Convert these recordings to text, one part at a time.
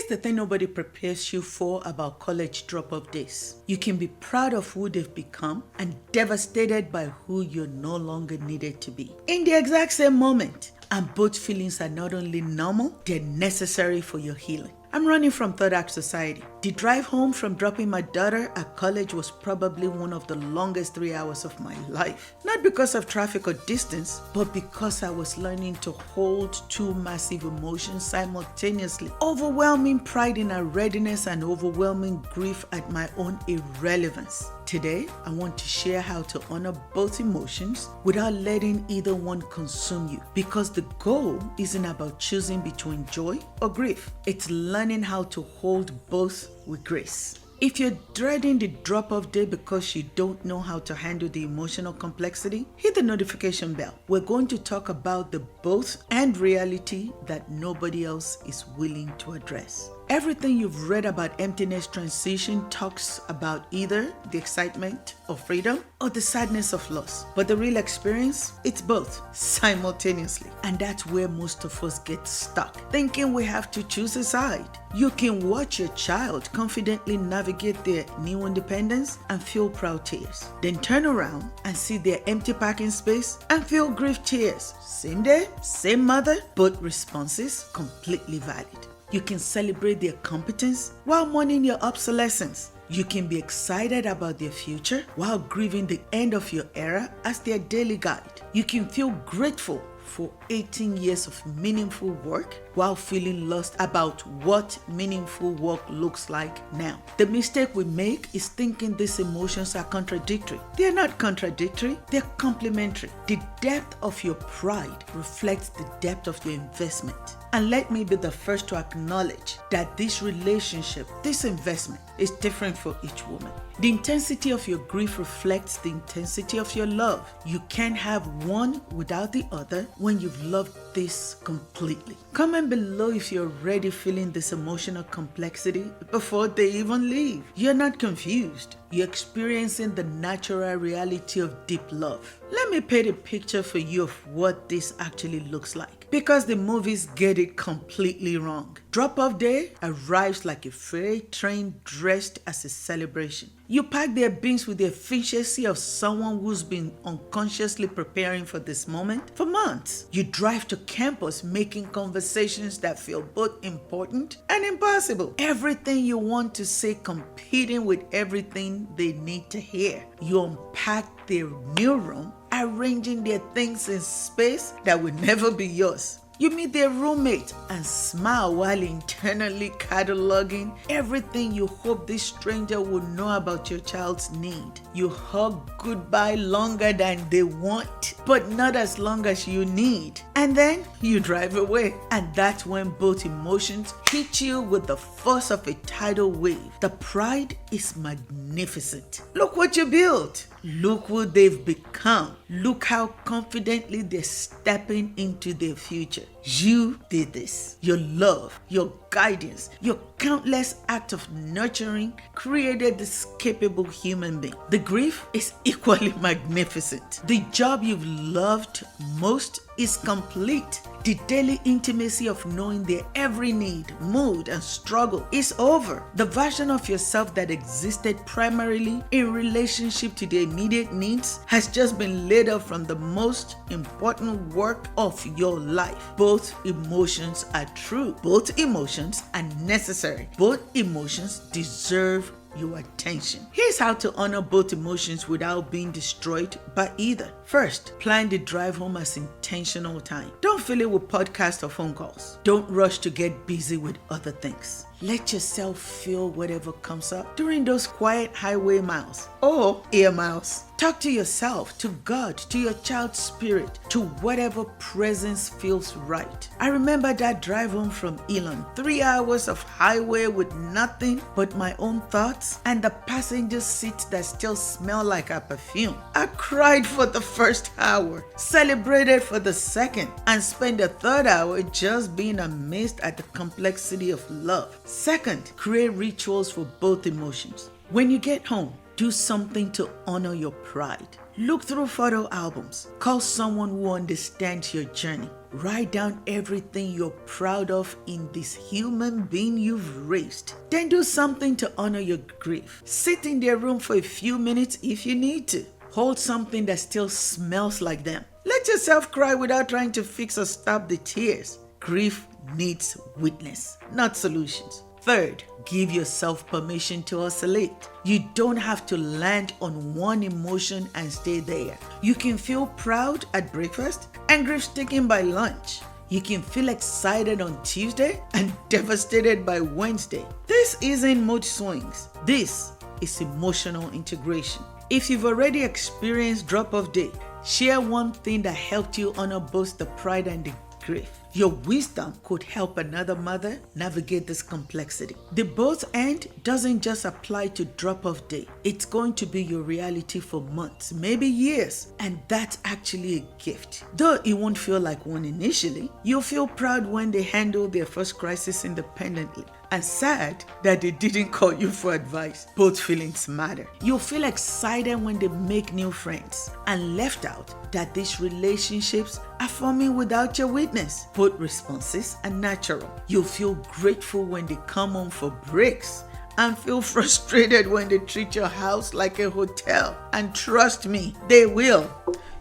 Here's the thing nobody prepares you for about college drop-off days. You can be proud of who they've become and devastated by who you're no longer needed to be. In the exact same moment, and both feelings are not only normal, they're necessary for your healing. I'm running from Third Act Society. The drive home from dropping my daughter at college was probably one of the longest 3 hours of my life. Not because of traffic or distance, but because I was learning to hold two massive emotions simultaneously. Overwhelming pride in our readiness and overwhelming grief at my own irrelevance. Today, I want to share how to honor both emotions without letting either one consume you. Because the goal isn't about choosing between joy or grief. It's learning how to hold both with grace. If you're dreading the drop-off day because you don't know how to handle the emotional complexity, hit the notification bell. We're going to talk about the both and reality that nobody else is willing to address. Everything you've read about emptiness transition talks about either the excitement of freedom or the sadness of loss. But the real experience, it's both simultaneously. And that's where most of us get stuck, thinking we have to choose a side. You can watch your child confidently navigate their new independence and feel proud tears. Then turn around and see their empty parking space and feel grief tears. Same day, same mother, both responses completely valid. You can celebrate their competence while mourning your obsolescence. You can be excited about their future while grieving the end of your era as their daily guide. You can feel grateful for 18 years of meaningful work while feeling lost about what meaningful work looks like now. The mistake we make is thinking these emotions are contradictory. They're not contradictory, they're complementary. The depth of your pride reflects the depth of your investment. And let me be the first to acknowledge that this relationship, this investment, is different for each woman. The intensity of your grief reflects the intensity of your love. You can't have one without the other when you've loved this completely. Comment below if you're already feeling this emotional complexity before they even leave. You're not confused. You're experiencing the natural reality of deep love. Let me paint a picture for you of what this actually looks like, because the movies get it completely wrong. Drop-off day arrives like a freight train dressed as a celebration. You pack their beans with the efficiency of someone who's been unconsciously preparing for this moment for months. You drive to campus making conversations that feel both important and impossible. Everything you want to say competing with everything they need to hear. You unpack their new room, arranging their things in space that will never be yours. You meet their roommate and smile while internally cataloging everything you hope this stranger will know about your child's need. You hug goodbye longer than they want, but not as long as you need. And then you drive away. And that's when both emotions hit you with the force of a tidal wave. The pride is magnificent. Look what you built. Look who they've become. Look how confidently they're stepping into their future. You did this. Your love, your guidance, your countless acts of nurturing created this capable human being. The grief is equally magnificent. The job you've loved most is complete. The daily intimacy of knowing their every need, mood, and struggle is over. The version of yourself that existed primarily in relationship to their immediate needs has just been laid off from the most important work of your life. Both emotions are true. Both emotions are necessary. Both emotions deserve your attention. Here's how to honor both emotions without being destroyed by either. First, plan the drive home as intentional time. Don't fill it with podcasts or phone calls. Don't rush to get busy with other things. Let yourself feel whatever comes up during those quiet highway miles or air miles. Talk to yourself, to God, to your child's spirit, to whatever presence feels right. I remember that drive home from Elon, 3 hours of highway with nothing but my own thoughts and the passenger seats that still smell like a perfume. I cried for the first hour, celebrated for the second, and spent the third hour just being amazed at the complexity of love. Second, create rituals for both emotions. When you get home, Do something to honor your pride. Look through photo albums. Call someone who understands your journey. Write down everything you're proud of in this human being you've raised. Then do something to honor your grief. Sit in their room for a few minutes if you need to. Hold something that still smells like them. Let yourself cry without trying to fix or stop the tears. Grief needs witness, not solutions. Third, give yourself permission to oscillate. You don't have to land on one emotion and stay there. You can feel proud at breakfast and grief-stricken by lunch. You can feel excited on Tuesday and devastated by Wednesday. This isn't mood swings. This is emotional integration. If you've already experienced drop-off day, share one thing that helped you honor both the pride and the grief. Your wisdom could help another mother navigate this complexity. The both end doesn't just apply to drop-off day. It's going to be your reality for months, maybe years, and that's actually a gift. Though it won't feel like one initially, you'll feel proud when they handle their first crisis independently, and sad that they didn't call you for advice. Both feelings matter. You'll feel excited when they make new friends, and left out that these relationships are forming without your witness. Both responses are natural. You'll feel grateful when they come home for breaks, and feel frustrated when they treat your house like a hotel. And trust me, they will.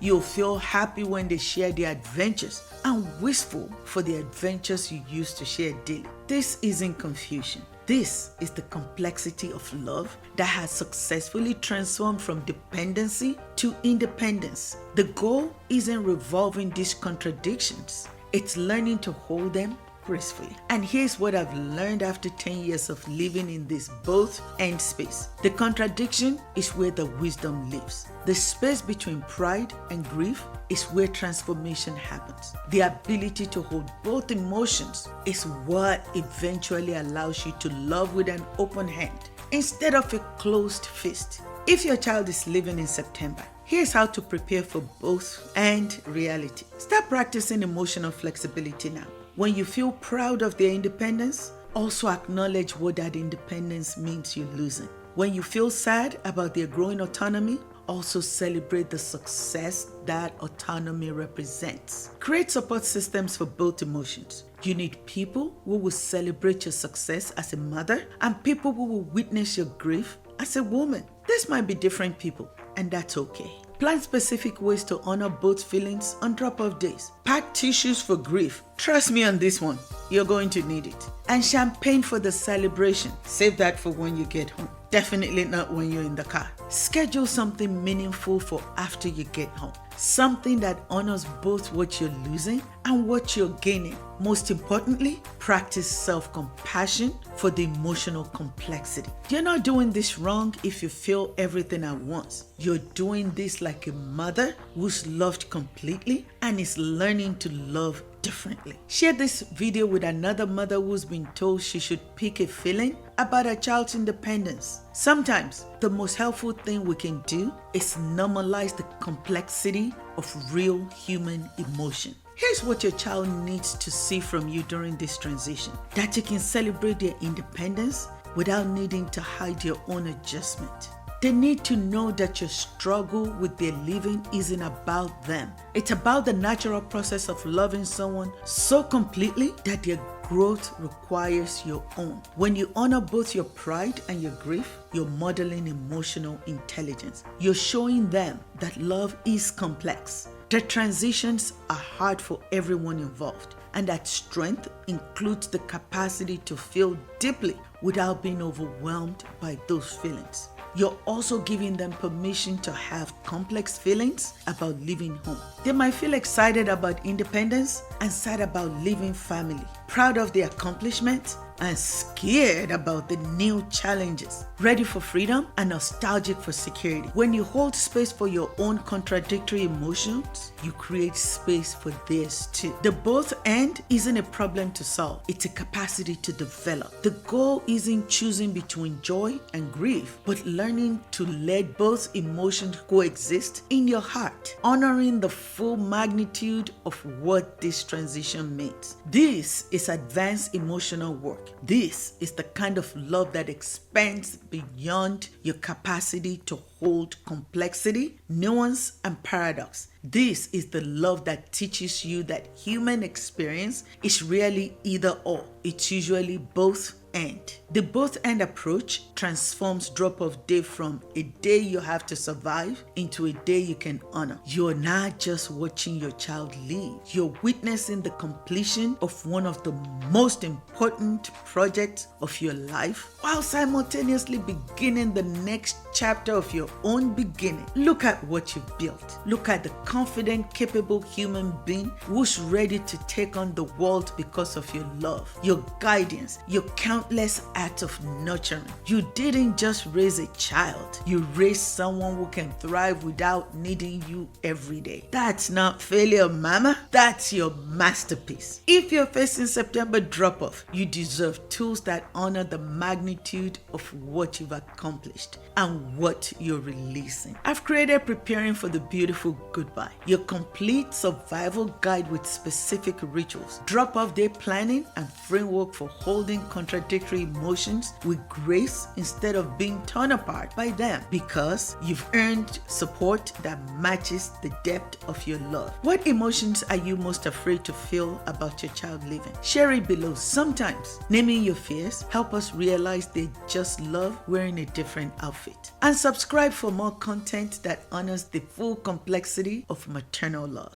You'll feel happy when they share their adventures, and wistful for the adventures you used to share daily. This isn't confusion. This is the complexity of love that has successfully transformed from dependency to independence. The goal isn't revolving these contradictions. It's learning to hold them gracefully. And here's what I've learned after 10 years of living in this both end space. The contradiction is where the wisdom lives. The space between pride and grief is where transformation happens. The ability to hold both emotions is what eventually allows you to love with an open hand instead of a closed fist. If your child is living in September, here's how to prepare for both and reality. Start practicing emotional flexibility now. When you feel proud of their independence, also acknowledge what that independence means you're losing. When you feel sad about their growing autonomy, also celebrate the success that autonomy represents. Create support systems for both emotions. You need people who will celebrate your success as a mother and people who will witness your grief as a woman. This might be different people, and that's okay. Plan specific ways to honor both feelings on drop-off days. Pack tissues for grief. Trust me on this one, you're going to need it. And champagne for the celebration. Save that for when you get home. Definitely not when you're in the car. Schedule something meaningful for after you get home. Something that honors both what you're losing and what you're gaining. Most importantly, practice self-compassion for the emotional complexity. You're not doing this wrong if you feel everything at once. You're doing this like a mother who's loved completely and is learning to love differently. Share this video with another mother who's been told she should pick a feeling about her child's independence. Sometimes the most helpful thing we can do is normalize the complexity of real human emotion. Here's what your child needs to see from you during this transition: that you can celebrate their independence without needing to hide your own adjustment. They need to know that your struggle with their living isn't about them. It's about the natural process of loving someone so completely that their growth requires your own. When you honor both your pride and your grief, you're modeling emotional intelligence. You're showing them that love is complex, that transitions are hard for everyone involved, and that strength includes the capacity to feel deeply without being overwhelmed by those feelings. You're also giving them permission to have complex feelings about leaving home. They might feel excited about independence and sad about leaving family, proud of their accomplishments and scared about the new challenges, ready for freedom and nostalgic for security. When you hold space for your own contradictory emotions, you create space for theirs too. The both end isn't a problem to solve, it's a capacity to develop. The goal isn't choosing between joy and grief, but learning to let both emotions coexist in your heart, honoring the full magnitude of what this transition means. This is advanced emotional work. work. This is the kind of love that expands beyond your capacity to hold complexity, nuance, and paradox. This is the love that teaches you that human experience is rarely either or. It's usually both and. The both and approach transforms drop off day from a day you have to survive into a day you can honor. You're not just watching your child live, you're witnessing the completion of one of the most important projects of your life while simultaneously beginning the next chapter of your own beginning. Look at what you've built. Look at the confident, capable human being who's ready to take on the world because of your love, your guidance, your countless acts of nurturing. You didn't just raise a child, you raised someone who can thrive without needing you every day. That's not failure, mama. That's your masterpiece. If you're facing September drop-off, you deserve tools that honor the magnitude of what you've accomplished and what you're releasing. I've created Preparing for the Beautiful Goodbye, your complete survival guide with specific rituals, drop-off day planning, and framework for holding contradictory emotions with grace instead of being torn apart by them, because you've earned support that matches the depth of your love. What emotions are you most afraid to feel about your child leaving? Share it below. Sometimes naming your fears help us realize they just love wearing a different outfit. And subscribe for more content that honors the full complexity of maternal love.